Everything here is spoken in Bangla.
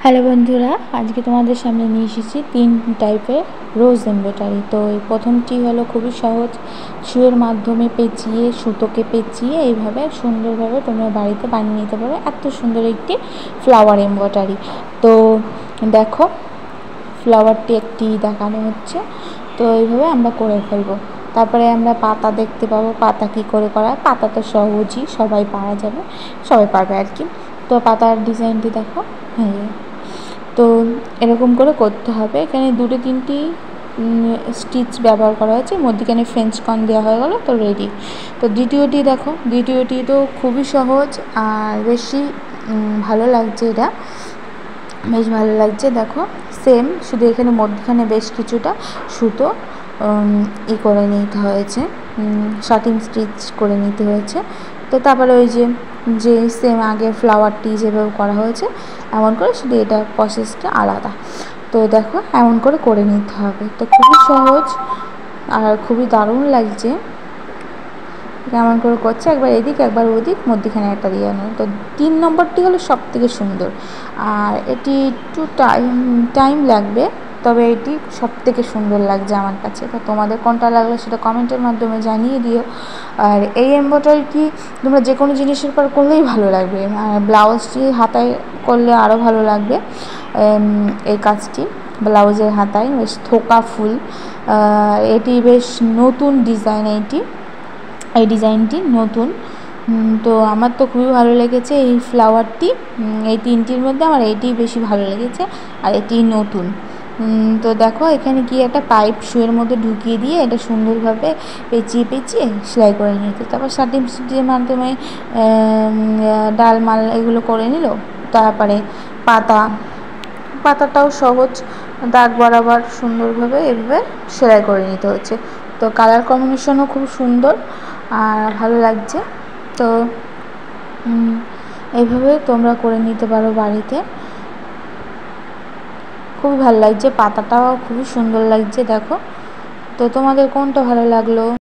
হ্যালো বন্ধুরা, আজকে তোমাদের সামনে নিয়ে এসেছি 3 টাইপের রোজ এমব্রয়ডারি। তো এই প্রথমটি হলো খুবই সহজ, সুইয়ের মাধ্যমে পেঁচিয়ে, সুতোকে পেঁচিয়ে এইভাবে সুন্দরভাবে তোমরা বাড়িতে বানিয়ে নিতে পারো। এত সুন্দর একটি ফ্লাওয়ার এমব্রয়ডারি। তো দেখো, ফ্লাওয়ারটি একটি দেখানো হচ্ছে। তো এইভাবে আমরা করে ফেলবো। তারপরে আমরা পাতা দেখতে পাবো। পাতা কী করে করা, পাতা তো সহজই, সবাই পারা যাবে, সবাই পারবে আর কি। তো পাতার ডিজাইনটি দেখো। হ্যাঁ, তো এরকম করে করতে হবে। এখানে 2-3টি স্টিচ ব্যবহার করা হয়েছে, মধ্যখানে ফ্রেঞ্চ কর্ন দেওয়া হয়ে গেল, তো রেডি। তো দ্বিতীয়টি দেখো, দ্বিতীয়টি তো খুবই সহজ আর বেশি ভালো লাগছে, এটা বেশ ভালো লাগছে। দেখো সেম, শুধু এখানে মধ্যখানে বেশ কিছুটা সুতো করে নিতে হয়েছে, শার্টিং স্টিচ করে নিতে হয়েছে। তো তারপরে ওই যে সেম আগে ফ্লাওয়ারটি যেভাবে করা হয়েছে এমন করে, শুধু এটা প্রসেসটা আলাদা। তো দেখো এমন করে নিতে হবে। তো খুবই সহজ আর খুবই দারুণ লাগছে। এমন করে করছে, একবার এদিক একবার ওদিক, মধ্যখানে একটা দিয়ে আনো। তো 3 নম্বরটি হলো সব থেকে সুন্দর, আর এটি একটু টাইম লাগবে, তবে এটি সব থেকে সুন্দর লাগছে আমার কাছে। তো তোমাদের কোনটা লাগলো সেটা কমেন্টের মাধ্যমে জানিয়ে দিও। আর এই এমব্রয়ডারিটি তোমরা যে কোনো জিনিসের পর করলেই ভালো লাগবে, আর ব্লাউজটি হাতায় করলে আরও ভালো লাগবে। এই কাজটি ব্লাউজের হাতায় বেশ থোকা ফুল, এটি বেশ নতুন ডিজাইন। এই ডিজাইনটি নতুন। তো আমার তো খুবই ভালো লেগেছে এই ফ্লাওয়ারটি। এই 3টির মধ্যে আমার এইটিই বেশি ভালো লেগেছে, আর এটি নতুন। তো দেখো এখানে কি একটা পাইপ সুয়ের মধ্যে ঢুকিয়ে দিয়ে এটা সুন্দরভাবে পেঁচিয়ে সেলাই করে নিতে। তারপর শার্টিং স্টিচের মাধ্যমে ডালমাল এগুলো করে নিল। তারপরে পাতাটাও সহজ, দাগ বরাবর সুন্দরভাবে এভাবে সেলাই করে নিতে হচ্ছে। তো কালার কম্বিনেশনও খুব সুন্দর আর ভালো লাগছে। তো এইভাবে তোমরা করে নিতে পারো বাড়িতে। খুবই ভালো লাগছে, পাতাটাও খুবই সুন্দর লাগছে দেখো। তো তোমাদের কোনটা ভালো লাগলো?